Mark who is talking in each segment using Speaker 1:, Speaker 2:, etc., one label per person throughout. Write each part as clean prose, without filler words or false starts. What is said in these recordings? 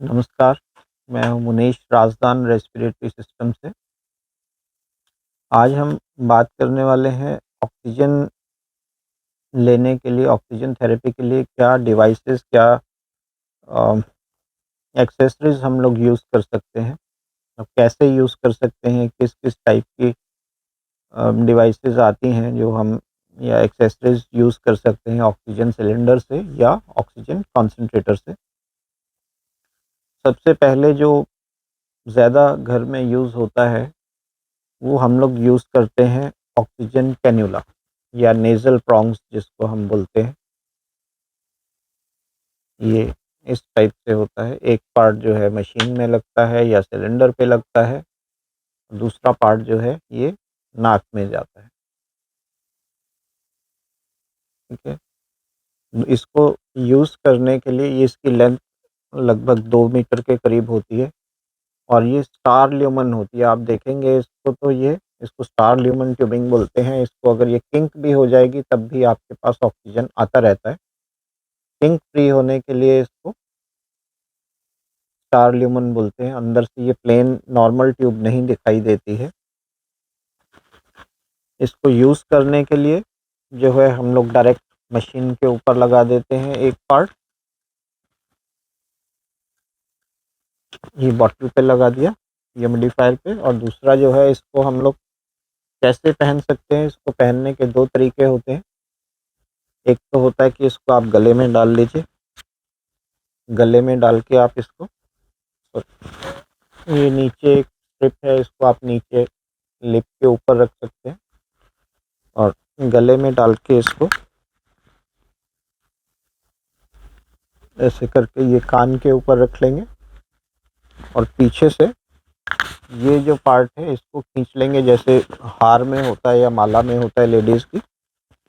Speaker 1: नमस्कार, मैं हूँ मुनीश राजदान रेस्पिरेटरी सिस्टम से। आज हम बात करने वाले हैं ऑक्सीजन लेने के लिए, ऑक्सीजन थेरेपी के लिए क्या डिवाइसेस, क्या अ, एक्सेसरीज़ हम लोग यूज़ कर सकते हैं और कैसे यूज़ कर सकते हैं, किस-किस टाइप की डिवाइसेस आती हैं जो हम या एक्सेसरीज़ यूज़ कर सकते हैं ऑक्सीजन सिलेंडर से या ऑक्सीजन कंसंट्रेटर से। सबसे पहले जो ज़्यादा घर में यूज़ होता है वो हम लोग यूज़ करते हैं ऑक्सीजन कैन्युला या नेज़ल प्रोंग्स जिसको हम बोलते हैं। ये इस टाइप से होता है, एक पार्ट जो है मशीन में लगता है या सिलेंडर पे लगता है, दूसरा पार्ट जो है ये नाक में जाता है, ठीक है? इसको यूज़ करने के लिए ये इसकी लेंथ लगभग 2 मीटर के करीब होती है और ये स्टार ल्यूमन होती है। आप देखेंगे इसको तो ये इसको स्टार ल्यूमन ट्यूबिंग बोलते हैं। इसको अगर ये किंक भी हो जाएगी तब भी आपके पास ऑक्सीजन आता रहता है। किंक फ्री होने के लिए इसको स्टार ल्यूमन बोलते हैं। अंदर से ये प्लेन नॉर्मल ट्यूब नहीं दिखाई देती है। इसको यूज़ करने के लिए जो है हम लोग डायरेक्ट मशीन के ऊपर लगा देते हैं एक पार्ट, ये बॉटल पे लगा दिया ह्यूमिडिफायर पे, और दूसरा जो है इसको हम लोग कैसे पहन सकते हैं। इसको पहनने के 2 तरीके होते हैं। एक तो होता है कि इसको आप गले में डाल लीजिए, गले में डाल के आप इसको, ये नीचे एक स्ट्रिप है, इसको आप नीचे लिप के ऊपर रख सकते हैं और गले में डाल के इसको ऐसे करके ये कान के ऊपर रख लेंगे और पीछे से ये जो पार्ट है इसको खींच लेंगे, जैसे हार में होता है या माला में होता है लेडीज़ की।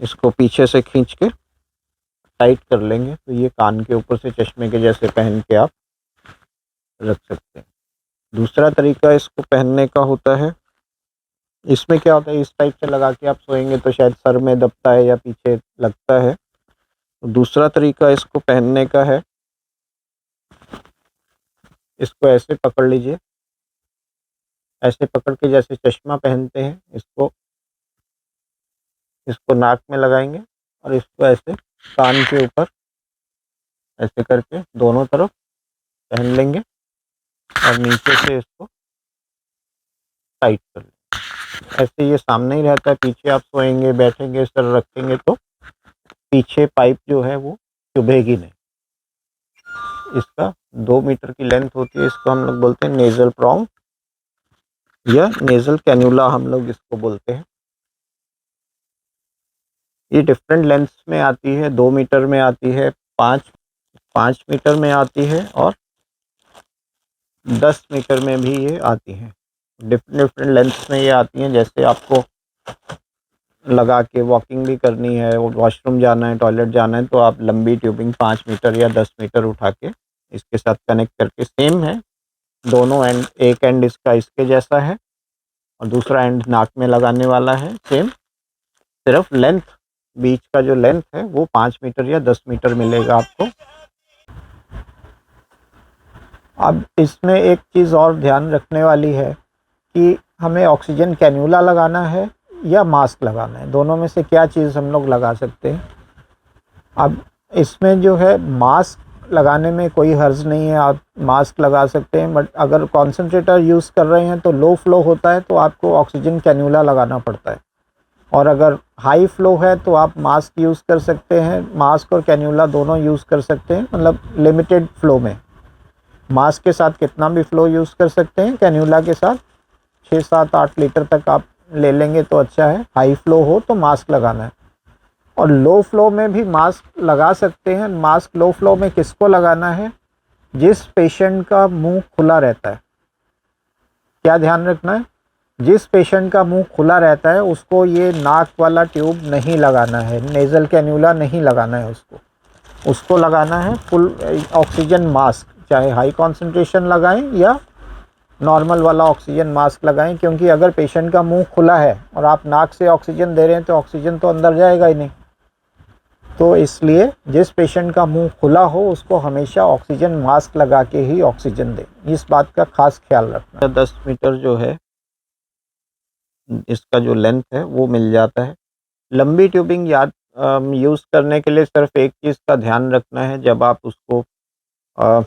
Speaker 1: इसको पीछे से खींच के टाइट कर लेंगे तो ये कान के ऊपर से चश्मे के जैसे पहन के आप रख सकते हैं। दूसरा तरीका इसको पहनने का होता है, इसमें क्या होता है इस टाइप से लगा के आप सोएंगे तो शायद सर में दबता है या पीछे लगता है। तो दूसरा तरीका इसको पहनने का है, इसको ऐसे पकड़ लीजिए, ऐसे पकड़ के जैसे चश्मा पहनते हैं इसको, इसको नाक में लगाएंगे और इसको ऐसे कान के ऊपर ऐसे करके दोनों तरफ पहन लेंगे और नीचे से इसको टाइट कर लेंगे। ऐसे ये सामने ही रहता है, पीछे आप सोएंगे, बैठेंगे, सर रखेंगे तो पीछे पाइप जो है वो चुभेगी नहीं। इसका 2 मीटर की लेंथ होती है, इसको हम लोग बोलते हैं नेज़ल प्रोंग या नेज़ल कैन्युला हम लोग इसको बोलते हैं। ये डिफरेंट लेंथ्स में आती है, 2 मीटर में आती है, 5 मीटर में आती है और 10 मीटर में भी ये आती हैं। डिफरेंट डिफरेंट लेंथ्स में ये आती हैं। जैसे आपको लगा के वॉकिंग भी करनी है, वॉशरूम जाना है, टॉयलेट जाना है, तो आप लंबी ट्यूबिंग 5 मीटर या 10 मीटर उठा के इसके साथ कनेक्ट करके, सेम है दोनों एंड, एक एंड इसका इसके जैसा है और दूसरा एंड नाक में लगाने वाला है सेम, सिर्फ लेंथ, बीच का जो लेंथ है वो 5 मीटर या 10 मीटर मिलेगा आपको। अब इसमें एक चीज़ और ध्यान रखने वाली है कि हमें ऑक्सीजन कैन्युला लगाना है या मास्क लगाना है, दोनों में से क्या चीज़ हम लोग लगा सकते हैं। अब इसमें जो है मास्क लगाने में कोई हर्ज नहीं है, आप मास्क लगा सकते हैं, बट अगर कॉन्सेंट्रेटर यूज़ कर रहे हैं तो लो फ्लो होता है तो आपको ऑक्सीजन कैन्युला लगाना पड़ता है, और अगर हाई फ्लो है तो आप मास्क यूज़ कर सकते हैं। मास्क और कैन्युला दोनों यूज़ कर सकते हैं, मतलब लिमिटेड फ्लो में। मास्क के साथ कितना भी फ्लो यूज़ कर सकते हैं, कैन्युला के साथ 6-7-8 लीटर तक आप ले लेंगे तो अच्छा है। हाई फ्लो हो तो मास्क लगाना है, और लो फ्लो में भी मास्क लगा सकते हैं। मास्क लो फ्लो में किसको लगाना है, जिस पेशेंट का मुंह खुला रहता है। क्या ध्यान रखना है, जिस पेशेंट का मुंह खुला रहता है उसको ये नाक वाला ट्यूब नहीं लगाना है, नेज़ल कैन्युला नहीं लगाना है, उसको उसको लगाना है फुल ऑक्सीजन मास्क, चाहे हाई कॉन्सेंट्रेशन लगाएं या नॉर्मल वाला ऑक्सीजन मास्क लगाएं। क्योंकि अगर पेशेंट का मुंह खुला है और आप नाक से ऑक्सीजन दे रहे हैं तो ऑक्सीजन तो अंदर जाएगा ही नहीं, तो इसलिए जिस पेशेंट का मुंह खुला हो उसको हमेशा ऑक्सीजन मास्क लगा के ही ऑक्सीजन दें, इस बात का खास ख्याल रखना। 10 मीटर जो है इसका जो लेंथ है वो मिल जाता है। लंबी ट्यूबिंग यूज़ करने के लिए सिर्फ एक चीज़ का ध्यान रखना है, जब आप उसको अ,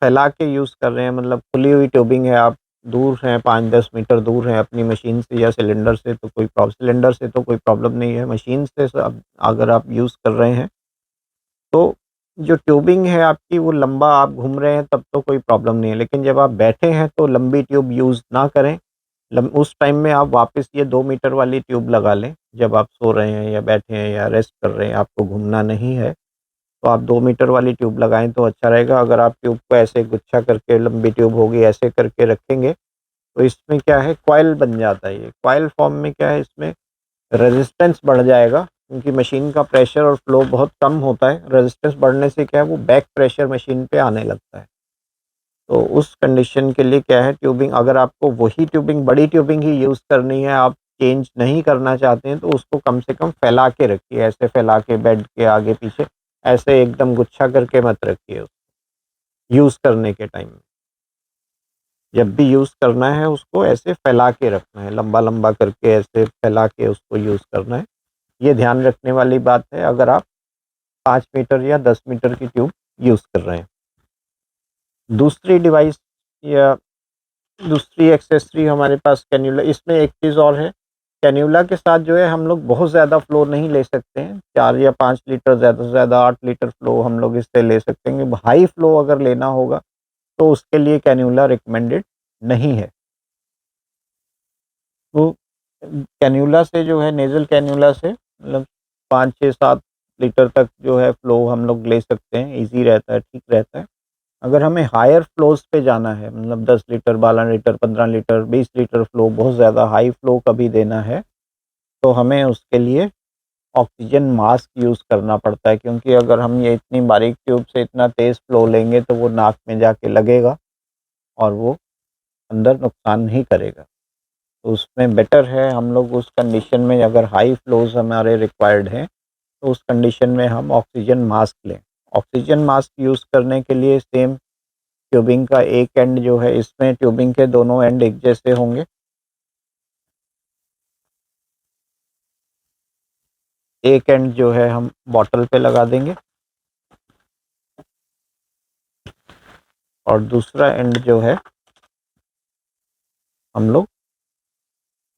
Speaker 1: फैला के यूज़ कर रहे हैं, मतलब खुली हुई ट्यूबिंग है, आप दूर हैं 5-10 मीटर दूर हैं अपनी मशीन से या सिलेंडर से, तो सिलेंडर से तो कोई प्रॉब्लम नहीं है। मशीन से सब अगर आप यूज़ कर रहे हैं तो जो ट्यूबिंग है आपकी वो लंबा आप घूम रहे हैं तब तो कोई प्रॉब्लम नहीं है, लेकिन जब आप बैठे हैं तो लंबी ट्यूब यूज़ ना करें। उस टाइम में आप वापस ये 2 मीटर वाली ट्यूब लगा लें, जब आप सो रहे हैं या बैठे हैं या रेस्ट कर रहे हैं, आपको घूमना नहीं है, तो आप 2 मीटर वाली ट्यूब लगाएँ तो अच्छा रहेगा। अगर आप ट्यूब को ऐसे गुच्छा करके, लंबी ट्यूब होगी ऐसे करके रखेंगे, तो इसमें क्या है, कॉइल बन जाता है। ये कॉइल फॉर्म में क्या है, इसमें रेजिस्टेंस बढ़ जाएगा क्योंकि मशीन का प्रेशर और फ्लो बहुत कम होता है। रेजिस्टेंस बढ़ने से क्या है, वो बैक प्रेशर मशीन पे आने लगता है। तो उस कंडीशन के लिए क्या है, ट्यूबिंग अगर आपको वही ट्यूबिंग, बड़ी ट्यूबिंग ही यूज़ करनी है, आप चेंज नहीं करना चाहते हैं, तो उसको कम से कम फैला के रखिए, ऐसे फैला के बेड के आगे पीछे ऐसे एकदम गुच्छा करके मत रखिए उसको यूज़ करने के टाइम में। जब भी यूज़ करना है उसको ऐसे फैला के रखना है, लंबा-लंबा करके ऐसे फैला के उसको यूज़ करना है। ये ध्यान रखने वाली बात है अगर आप 5 मीटर या 10 मीटर की ट्यूब यूज़ कर रहे हैं। दूसरी डिवाइस या दूसरी एक्सेसरी हमारे पास कैन्युला, इसमें एक चीज़ और है, कैन्युला के साथ जो है हम लोग बहुत ज़्यादा फ्लो नहीं ले सकते हैं, 4 या 5 लीटर, ज़्यादा से ज़्यादा 8 लीटर फ्लो हम लोग इससे ले सकते हैं। हाई फ्लो अगर लेना होगा तो उसके लिए कैन्युला रिकमेंडेड नहीं है। तो कैन्युला से जो है, नेज़ल कैन्युला से मतलब 5, 6, 7 लीटर तक जो है फ्लो हम लोग ले सकते हैं, ईज़ी रहता है, ठीक रहता है। अगर हमें हायर फ्लोज़ पे जाना है, मतलब 10 litre, 12 litre, 15 litre, 20 litre flow, बहुत ज़्यादा हाई फ्लो कभी देना है, तो हमें उसके लिए ऑक्सीजन मास्क यूज़ करना पड़ता है, क्योंकि अगर हम ये इतनी बारीक ट्यूब से इतना तेज़ फ्लो लेंगे तो वो नाक में जाके लगेगा और वो अंदर नुकसान ही करेगा। तो उसमें बेटर है हम लोग उस कंडीशन में, अगर हाई फ्लोज़ हमारे रिक्वायर्ड हैं, तो उस कंडीशन में हम ऑक्सीजन मास्क लें। ऑक्सीजन मास्क यूज़ करने के लिए सेम ट्यूबिंग का एक एंड जो है, इसमें ट्यूबिंग के दोनों एंड एक जैसे होंगे। एक एंड जो है हम बॉटल पे लगा देंगे और दूसरा एंड जो है हम लोग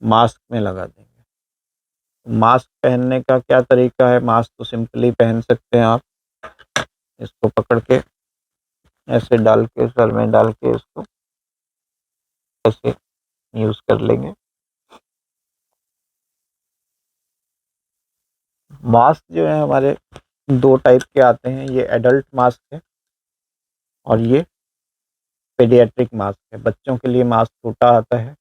Speaker 1: मास्क में लगा देंगे। मास्क पहनने का क्या तरीका है, मास्क तो सिंपली पहन सकते हैं आप, इसको पकड़ के ऐसे डाल के, सर में डाल के इसको ऐसे यूज़ कर लेंगे। मास्क जो है हमारे 2 टाइप के आते हैं, ये एडल्ट मास्क है और ये पीडियाट्रिक मास्क है। बच्चों के लिए मास्क छोटा आता है,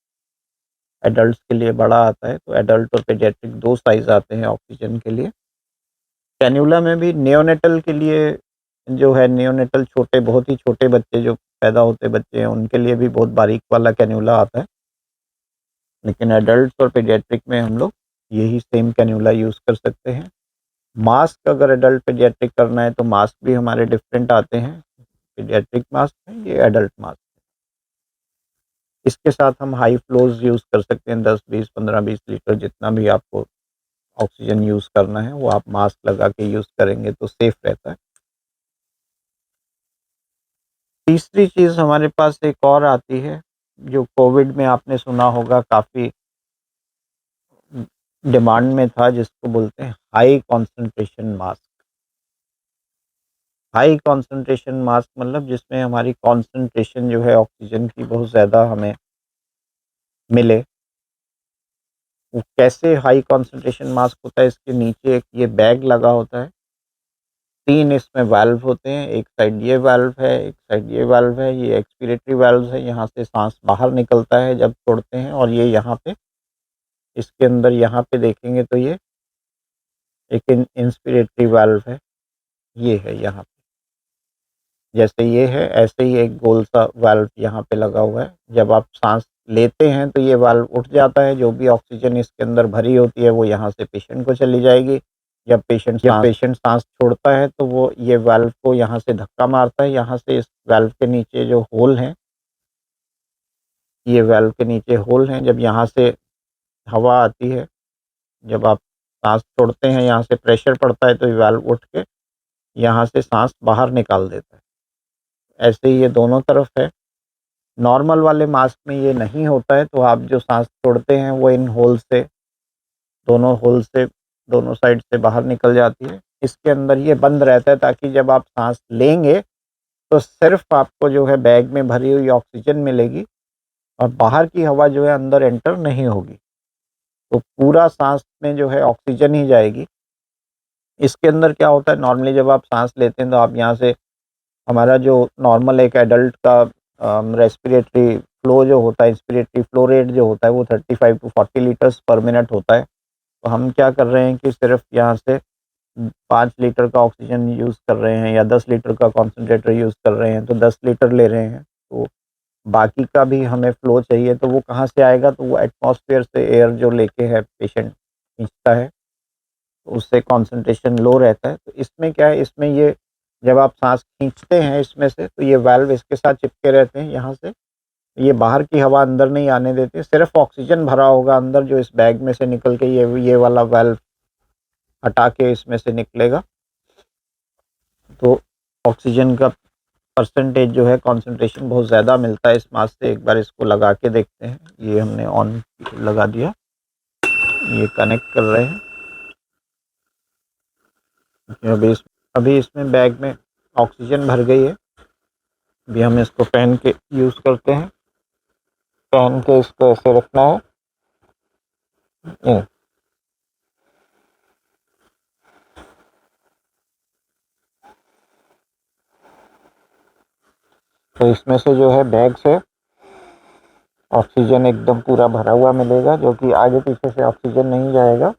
Speaker 1: एडल्ट्स के लिए बड़ा आता है, तो एडल्ट और पीडियाट्रिक 2 साइज़ आते हैं ऑक्सीजन के लिए। कैन्युला में भी नियोनेटल के लिए जो है, नियोनेटल छोटे, बहुत ही छोटे बच्चे जो पैदा होते बच्चे हैं, उनके लिए भी बहुत बारीक वाला कैन्युला आता है। लेकिन एडल्ट्स और पीडियाट्रिक में हम लोग यही सेम कैन्युला यूज़ कर सकते हैं। मास्क अगर एडल्ट पीडियाट्रिक करना है तो मास्क भी हमारे डिफरेंट आते हैं। पीडियाट्रिक मास्क है, ये एडल्ट मास्क। इसके साथ हम हाई फ्लोज़ यूज़ कर सकते हैं, 10, 20, 15, 20 लीटर जितना भी आपको ऑक्सीजन यूज़ करना है, वो आप मास्क लगा के यूज़ करेंगे तो सेफ रहता है। तीसरी चीज़ हमारे पास एक और आती है, जो कोविड में आपने सुना होगा, काफ़ी डिमांड में था, जिसको बोलते हैं high concentration mask. High concentration mask मतलब जिसमें हमारी कॉन्सन्ट्रेशन जो है ऑक्सीजन की बहुत ज़्यादा हमें मिले। वो कैसे हाई कॉन्सन्ट्रेशन मास्क होता है, इसके नीचे एक ये बैग लगा होता है। 3 इसमें वाल्व होते हैं, एक साइड ये वाल्व है, एक साइड ये वाल्व है, ये एक्सपिरेटरी वाल्व है, यहाँ से साँस बाहर निकलता है जब छोड़ते हैं, और ये यहाँ पे, इसके अंदर यहाँ पे देखेंगे तो ये एक इंस्पिरेटरी वाल्व है, ये है यहाँ पे। जैसे ये है ऐसे ही एक गोल सा वाल्व यहाँ पे लगा हुआ है। जब आप साँस लेते हैं तो ये वाल्व उठ जाता है, जो भी ऑक्सीजन इसके अंदर भरी होती है वो यहाँ से पेशेंट को चली जाएगी। या पेशेंट सांस छोड़ता है तो वो ये वाल्व को यहाँ से धक्का मारता है, यहाँ से इस वाल्व के नीचे जो होल हैं, ये वाल्व के नीचे होल हैं, जब यहाँ से हवा आती है, जब आप सांस छोड़ते हैं यहाँ से प्रेशर पड़ता है तो ये वाल्व उठ के यहाँ से सांस बाहर निकाल देता है। ऐसे ही ये दोनों तरफ है। नॉर्मल वाले मास्क में ये नहीं होता है, तो आप जो सांस छोड़ते हैं वो इन होल से, दोनों होल से, दोनों साइड से बाहर निकल जाती है। इसके अंदर ये बंद रहता है ताकि जब आप सांस लेंगे तो सिर्फ आपको जो है बैग में भरी हुई ऑक्सीजन मिलेगी और बाहर की हवा जो है अंदर एंटर नहीं होगी। तो पूरा सांस में जो है ऑक्सीजन ही जाएगी। इसके अंदर क्या होता है, नॉर्मली जब आप सांस लेते हैं तो आप यहाँ से, हमारा जो नॉर्मल एक एडल्ट का रेस्पिरेटरी फ्लो जो होता है, इंस्पिरेटरी फ्लो रेट जो होता है वो 35 टू 40 लीटर्स पर मिनट होता है। तो हम क्या कर रहे हैं कि सिर्फ यहाँ से 5 लीटर का ऑक्सीजन यूज़ कर रहे हैं या 10 लीटर का कॉन्सेंट्रेटर यूज़ कर रहे हैं, तो 10 लीटर ले रहे हैं। तो बाकी का भी हमें फ्लो चाहिए, तो वो कहाँ से आएगा, तो वो एटमॉस्फेयर से एयर जो लेके है पेशेंट खींचता है, तो उससे कॉन्सेंट्रेशन लो रहता है। तो इसमें क्या है, इसमें ये जब आप सांस खींचते हैं इसमें से, तो ये वाल्व इसके साथ चिपके रहते हैं यहाँ से, ये बाहर की हवा अंदर नहीं आने देते, सिर्फ ऑक्सीजन भरा होगा अंदर जो इस बैग में से निकल के ये वाला वाल्व हटा के इसमें से निकलेगा। तो ऑक्सीजन का परसेंटेज जो है, कॉन्सेंट्रेशन बहुत ज़्यादा मिलता है इस मास्क से। एक बार इसको लगा के देखते हैं। ये हमने ऑन लगा दिया, ये कनेक्ट कर रहे हैं। अभी इसमें बैग में ऑक्सीजन भर गई है। अभी हम इसको पहन के यूज़ करते हैं। पहन के इसको ऐसे रखना है। तो इसमें से जो है बैग से ऑक्सीजन एकदम पूरा भरा हुआ मिलेगा, जो कि आगे पीछे से ऑक्सीजन नहीं जाएगा।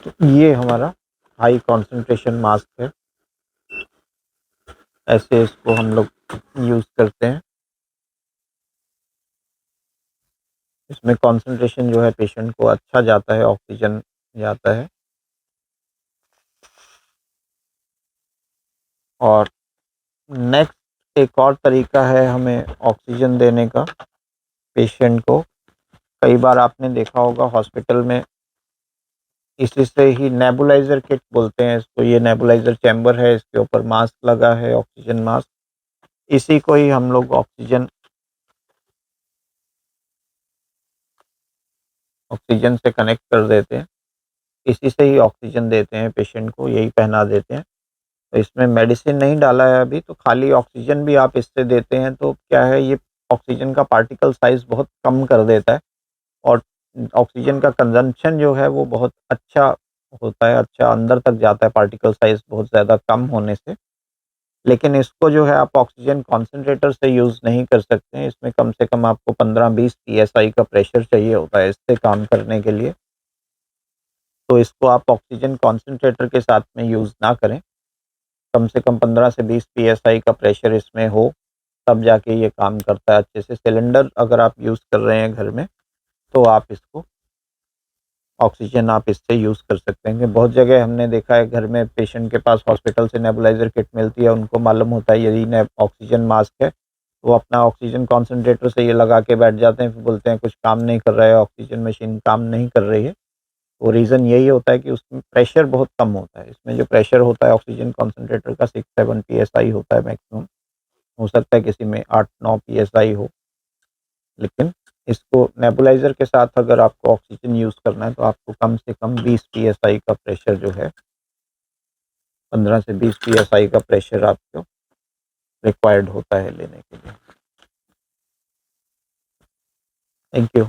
Speaker 1: तो ये हमारा हाई कंसंट्रेशन मास्क है। ऐसे इसको हम लोग यूज़ करते हैं। इसमें कंसंट्रेशन जो है पेशेंट को अच्छा जाता है, ऑक्सीजन जाता है। और नेक्स्ट एक और तरीका है हमें ऑक्सीजन देने का पेशेंट को। कई बार आपने देखा होगा हॉस्पिटल में, इसी से ही नेबुलाइज़र किट बोलते हैं इसको। ये नेबुलाइज़र चैम्बर है, इसके ऊपर मास्क लगा है, ऑक्सीजन मास्क। इसी को ही हम लोग ऑक्सीजन से कनेक्ट कर देते हैं। इसी से ही ऑक्सीजन देते हैं पेशेंट को, यही पहना देते हैं। तो इसमें मेडिसिन नहीं डाला है अभी, तो खाली ऑक्सीजन भी आप इससे देते हैं तो क्या है, ये ऑक्सीजन का पार्टिकल साइज़ बहुत कम कर देता है और ऑक्सीजन का कंजम्पशन जो है वो बहुत अच्छा होता है, अच्छा अंदर तक जाता है पार्टिकल साइज़ बहुत ज़्यादा कम होने से। लेकिन इसको जो है आप ऑक्सीजन कॉन्सन्ट्रेटर से यूज़ नहीं कर सकते हैं। इसमें कम से कम आपको 15-20 पीएसआई का प्रेशर चाहिए होता है इससे काम करने के लिए। तो इसको आप ऑक्सीजन कॉन्सन्ट्रेटर के साथ में यूज़ ना करें। कम से कम 15 से 20 पीएसआई का प्रेशर इसमें हो, तब जाके ये काम करता है अच्छे से। सिलेंडर अगर आप यूज़ कर रहे हैं घर में, तो आप इसको ऑक्सीजन आप इससे यूज़ कर सकते हैं। बहुत जगह हमने देखा है घर में पेशेंट के पास हॉस्पिटल से नेबुलाइज़र किट मिलती है, उनको मालूम होता है यही ने ऑक्सीजन मास्क है, वो अपना ऑक्सीजन कॉन्सन्ट्रेटर से ये लगा के बैठ जाते हैं, फिर बोलते हैं कुछ काम नहीं कर रहा है, ऑक्सीजन मशीन काम नहीं कर रही है। वो रीज़न यही होता है कि उसमें प्रेशर बहुत कम होता है। इसमें जो प्रेशर होता है ऑक्सीजन कॉन्सन्ट्रेटर का 6-7 पीएसआई होता है मैक्सिमम। हो सकता है किसी में 8-9 पीएसआई हो। लेकिन इसको नेबुलाइज़र के साथ अगर आपको ऑक्सीजन यूज़ करना है तो आपको कम से कम 20 पीएसआई का प्रेशर जो है, 15 से 20 पीएसआई का प्रेशर आपको रिक्वायर्ड होता है लेने के लिए। Thank you.